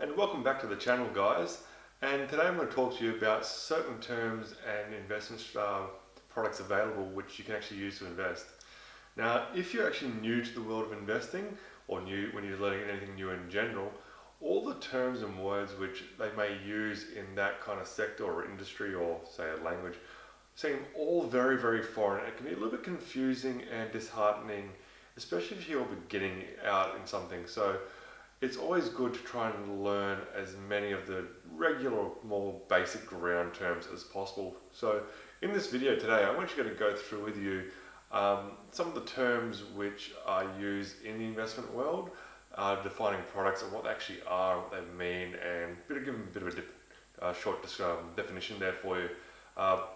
And welcome back to the channel, guys. And today I'm going to talk to you about certain terms and investment products available which you can actually use to invest. Now, if you're actually new to the world of investing, or new when you're learning anything new in general, all the terms and words which they may use in that kind of sector or industry or say a language seem all very, very foreign. It can be a little bit confusing and disheartening, especially if you're beginning out in something. So it's always good to try and learn as many of the regular, more basic ground terms as possible. So in this video today, I'm actually going to go through with you some of the terms which are used in the investment world, defining products and what they actually are, what they mean, and give them a bit of a short definition there for you.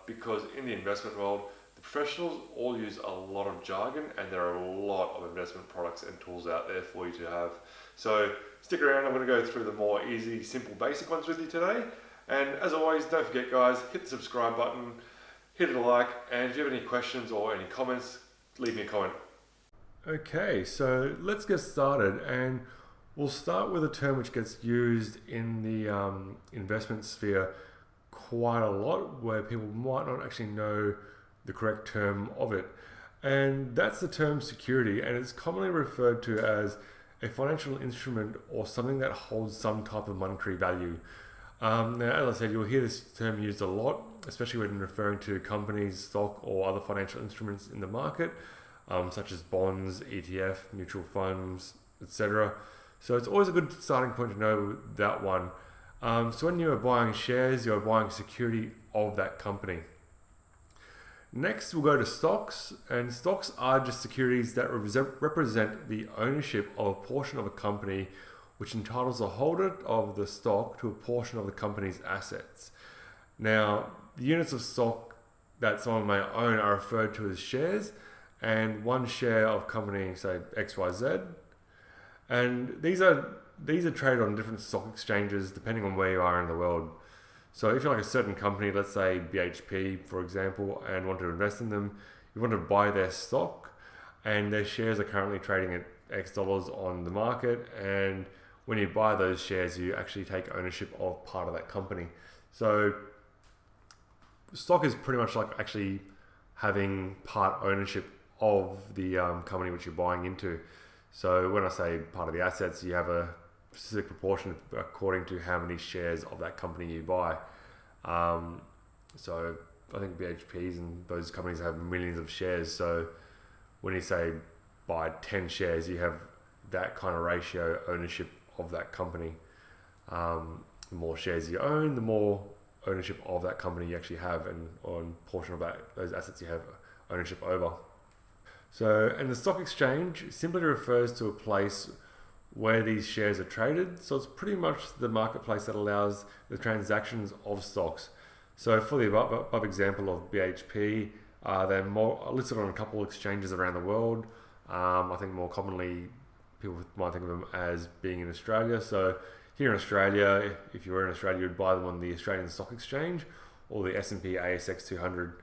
Because in the investment world, the professionals all use a lot of jargon, and there are a lot of investment products and tools out there for you to have. So stick around, I'm going to go through the more easy, simple, basic ones with you today. And as always, don't forget guys, hit the subscribe button, hit a like, and if you have any questions or any comments, leave me a comment. Okay, so let's get started, and we'll start with a term which gets used in the investment sphere quite a lot, where people might not actually know the correct term of it. And that's the term security, and it's commonly referred to as a financial instrument or something that holds some type of monetary value. Now, as I said, you'll hear this term used a lot, especially when referring to companies, stock, or other financial instruments in the market, such as bonds, ETF, mutual funds, etc. So it's always a good starting point to know that one. So when you're buying shares, you're buying security of that company. Next, we'll go to stocks, and stocks are just securities that represent the ownership of a portion of a company, which entitles the holder of the stock to a portion of the company's assets. Now, the units of stock that someone may own are referred to as shares, and one share of company, say XYZ, and these are traded on different stock exchanges depending on where you are in the world. So if you're like a certain company, let's say BHP, for example, and want to invest in them, you want to buy their stock, and their shares are currently trading at X dollars on the market, and when you buy those shares, you actually take ownership of part of that company. So stock is pretty much like actually having part ownership of the company which you're buying into. So when I say part of the assets, you have a specific proportion according to how many shares of that company you buy. So I think BHPs and those companies have millions of shares. So when you say buy 10 shares, you have that kind of ratio ownership of that company. The more shares you own, the more ownership of that company you actually have, and on portion of those assets you have ownership over. So, and the stock exchange simply refers to a place where these shares are traded. So it's pretty much the marketplace that allows the transactions of stocks. So for the above example of BHP, they're more listed on a couple of exchanges around the world. I think more commonly people might think of them as being in Australia. So here in Australia, if you were in Australia, you'd buy them on the Australian Stock Exchange or the S&P ASX 200.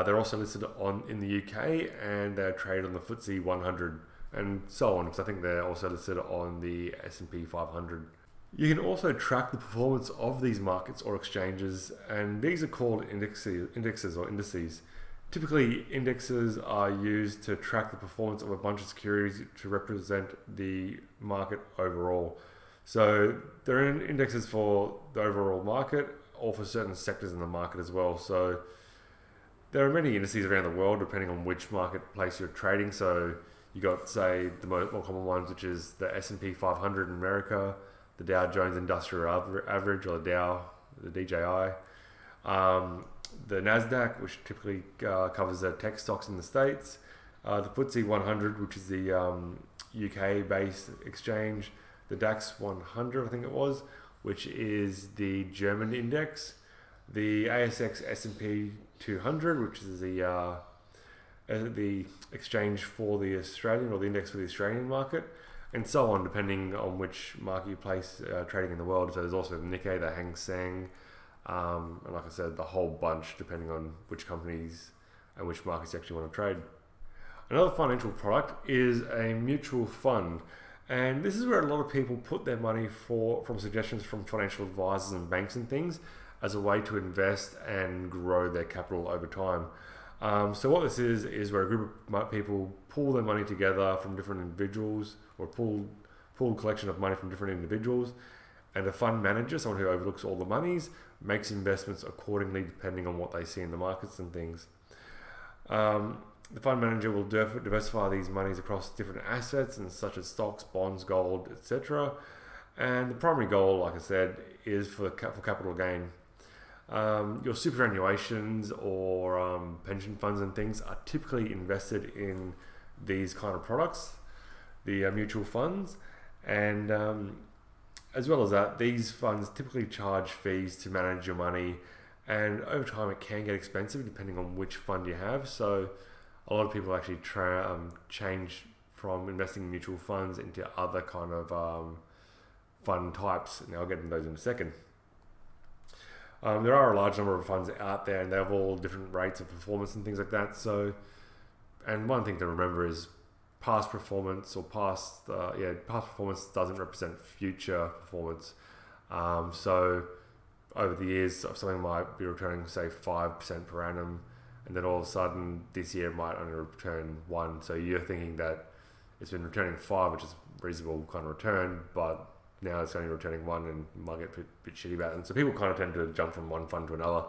They're also listed in the UK, and they're traded on the FTSE 100 and so on, because I think they're also listed on the S&P 500. You can also track the performance of these markets or exchanges, and these are called indexes or indices. Typically, indexes are used to track the performance of a bunch of securities to represent the market overall. So there are indexes for the overall market or for certain sectors in the market as well. So there are many indices around the world depending on which marketplace you're trading. So you got, say, the more common ones, which is the S&P 500 in America, the Dow Jones Industrial Average, or the Dow, the DJI, the Nasdaq, which typically covers the tech stocks in the States, the FTSE 100, which is the UK-based exchange, the DAX 100, I think it was, which is the German index, the ASX S&P 200, which is the exchange for the Australian, or the index for the Australian market, and so on, depending on which market you place trading in the world. So there's also the Nikkei, the Hang Seng, and like I said, the whole bunch, depending on which companies and which markets you actually want to trade. Another financial product is a mutual fund, And this is where a lot of people put their money from suggestions from financial advisors and banks and things as a way to invest and grow their capital over time. So what this is where a group of people pull their money together from different individuals, or pull a collection of money from different individuals, and a fund manager, someone who overlooks all the monies, makes investments accordingly depending on what they see in the markets and things. The fund manager will diversify these monies across different assets, and such as stocks, bonds, gold, etc. And the primary goal, like I said, is for capital gain. Your superannuations or pension funds and things are typically invested in these kind of products, the mutual funds, and as well as that, these funds typically charge fees to manage your money, and over time it can get expensive depending on which fund you have. So a lot of people actually change from investing in mutual funds into other kind of fund types, and I'll get into those in a second. There are a large number of funds out there, and they have all different rates of performance and things like that. So, and one thing to remember is past performance performance doesn't represent future performance. So over the years, something might be returning, say, 5% per annum, and then all of a sudden this year it might only return 1%. So you're thinking that it's been returning 5%, which is a reasonable kind of return, but now it's only returning 1%, and you might get a bit shitty about it. And so people kind of tend to jump from one fund to another,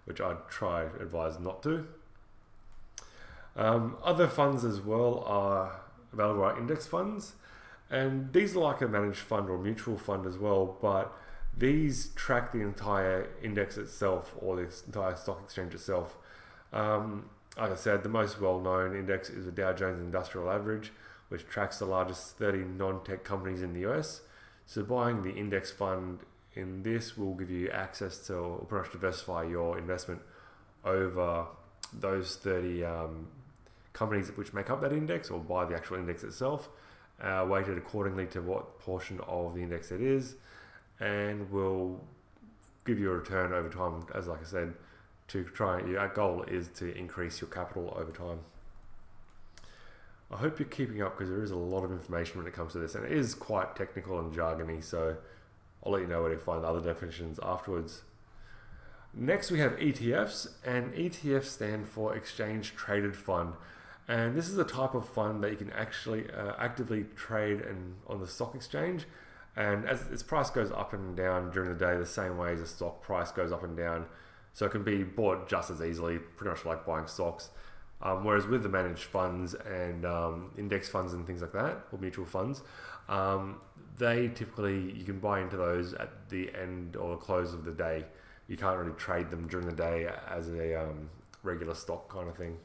which I'd advise not to. Other funds as well are available are index funds, and these are like a managed fund or mutual fund as well, but these track the entire index itself, or the entire stock exchange itself. Like I said, the most well-known index is the Dow Jones Industrial Average, which tracks the largest 30 non-tech companies in the US. So buying the index fund in this will give you access to, or pretty much diversify your investment over those 30 companies which make up that index, or buy the actual index itself, weighted accordingly to what portion of the index it is, and will give you a return over time. As like I said, our goal is to increase your capital over time. I hope you're keeping up, because there is a lot of information when it comes to this, and it is quite technical and jargony, so I'll let you know where to find the other definitions afterwards. Next we have ETFs, and ETFs stand for Exchange Traded Fund, and this is a type of fund that you can actually actively trade on the stock exchange, and as its price goes up and down during the day the same way as the stock price goes up and down, so it can be bought just as easily, pretty much like buying stocks. Whereas with the managed funds and index funds and things like that, or mutual funds, they typically, you can buy into those at the end or the close of the day. You can't really trade them during the day as a regular stock kind of thing.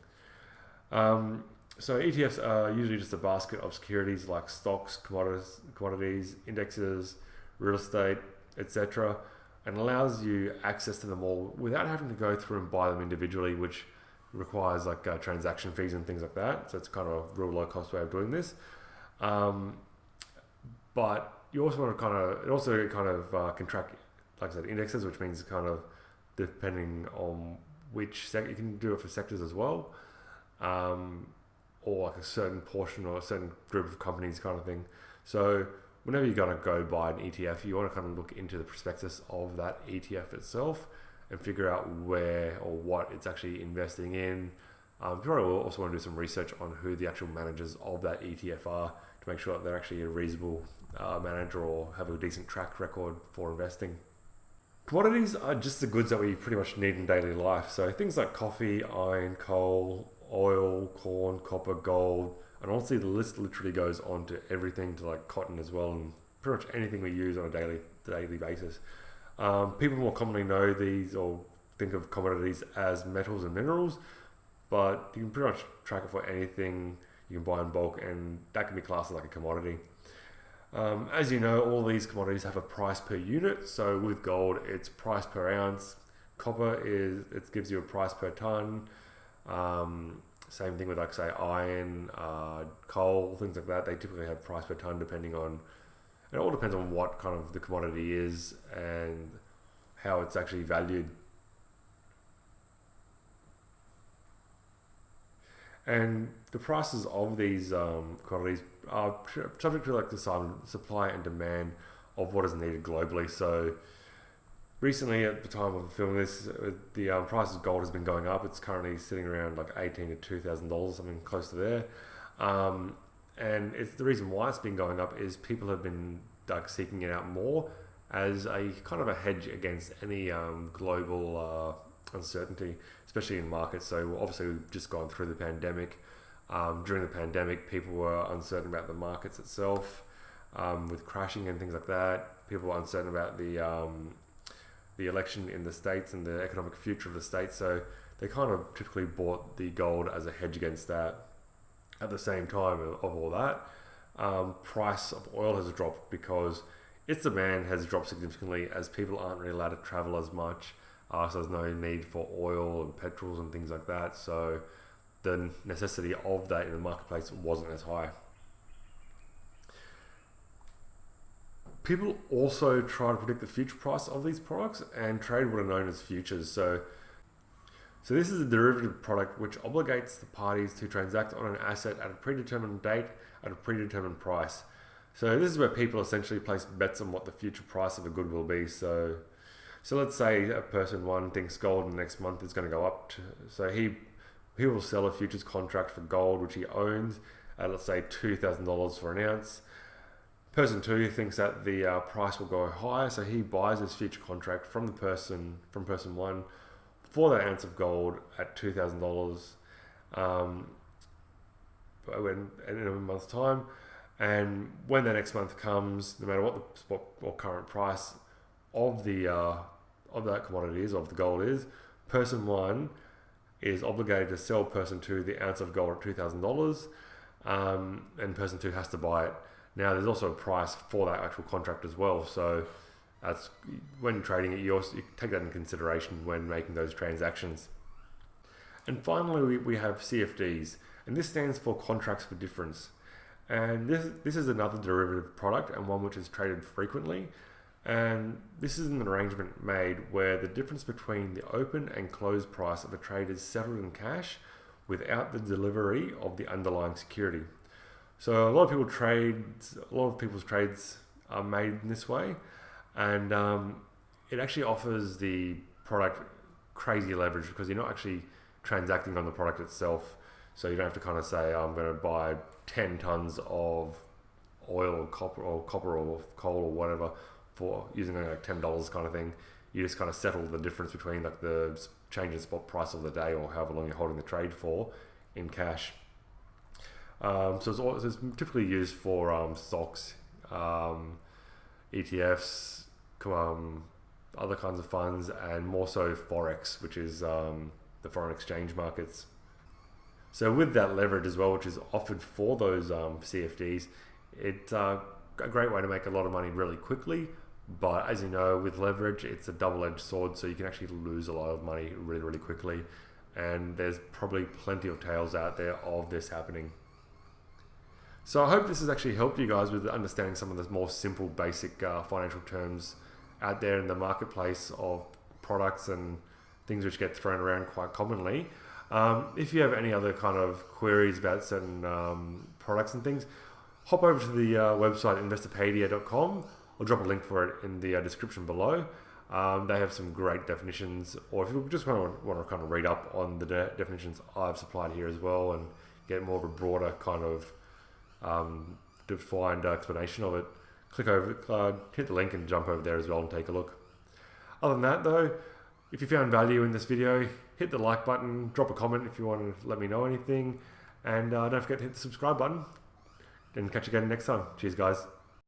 So ETFs are usually just a basket of securities like stocks, commodities, indexes, real estate, etc., and allows you access to them all without having to go through and buy them individually, which requires like transaction fees and things like that. So it's kind of a real low cost way of doing this. But you also want to can track, like I said, indexes, which means kind of depending on which sector, you can do it for sectors as well, or like a certain portion or a certain group of companies kind of thing. So whenever you're going to go buy an ETF, you want to kind of look into the prospectus of that ETF itself and figure out where or what it's actually investing in. You probably also want to do some research on who the actual managers of that ETF are, to make sure that they're actually a reasonable manager or have a decent track record for investing. Commodities are just the goods that we pretty much need in daily life. So things like coffee, iron, coal, oil, corn, copper, gold, and honestly the list literally goes on to everything, to like cotton as well, and pretty much anything we use on a daily basis. People more commonly know these or think of commodities as metals and minerals, but you can pretty much track it for anything you can buy in bulk, and that can be classed as like a commodity. As you know, all these commodities have a price per unit. So with gold, it's price per ounce. Copper it gives you a price per ton. Same thing with, like, say, iron, coal, things like that. They typically have price per ton depending on, it all depends on what kind of the commodity is and how it's actually valued. And the prices of these commodities are subject to like the supply and demand of what is needed globally. So recently, at the time of filming this, the price of gold has been going up. It's currently sitting around like $18 to $2,000, something close to there. And it's the reason why it's been going up is people have been like seeking it out more as a kind of a hedge against any global uncertainty, especially in markets. So obviously we've just gone through the pandemic. During the pandemic, people were uncertain about the markets itself, with crashing and things like that. People were uncertain about the election in the States and the economic future of the States. So they kind of typically bought the gold as a hedge against that. At the same time of all that, price of oil has dropped because its demand has dropped significantly as people aren't really allowed to travel as much. So there's no need for oil and petrols and things like that. So the necessity of that in the marketplace wasn't as high. People also try to predict the future price of these products and trade what are known as futures. So this is a derivative product which obligates the parties to transact on an asset at a predetermined date at a predetermined price. So this is where people essentially place bets on what the future price of a good will be. So let's say a person one thinks gold in the next month is going to go up. So he will sell a futures contract for gold which he owns at, let's say, $2,000 for an ounce. Person two thinks that the price will go higher, so he buys this future contract from person one for that ounce of gold at $2,000 in a month's time. And when the next month comes, no matter what the spot or current price of that commodity is, of the gold is, person one is obligated to sell person two the ounce of gold at $2,000, and person two has to buy it. Now there's also a price for that actual contract as well, so that's when trading it, you take that into consideration when making those transactions. And finally, we have CFDs, and this stands for contracts for difference. And this is another derivative product and one which is traded frequently. And this is an arrangement made where the difference between the open and close price of a trade is settled in cash without the delivery of the underlying security. So a lot of people's trades are made in this way, and it actually offers the product crazy leverage because you're not actually transacting on the product itself. So you don't have to kind of say, I'm going to buy 10 tons of oil or copper or coal or whatever for using like $10 kind of thing. You just kind of settle the difference between like the change in spot price of the day or however long you're holding the trade for in cash. So it's typically used for stocks, ETFs, other kinds of funds, and more so Forex, which is the foreign exchange markets. So with that leverage as well, which is offered for those CFDs, it's a great way to make a lot of money really quickly. But as you know, with leverage, it's a double-edged sword, so you can actually lose a lot of money really, really quickly. And there's probably plenty of tales out there of this happening. So I hope this has actually helped you guys with understanding some of the more simple, basic financial terms out there in the marketplace of products and things which get thrown around quite commonly. If you have any other kind of queries about certain products and things, hop over to the website investopedia.com. I'll drop a link for it in the description below. They have some great definitions, or if you just want to kind of read up on the definitions I've supplied here as well and get more of a broader kind of defined explanation of it, click over, hit the link and jump over there as well and take a look. Other than that though, if you found value in this video, hit the like button, drop a comment if you want to let me know anything, and don't forget to hit the subscribe button, and catch you again next time. Cheers guys.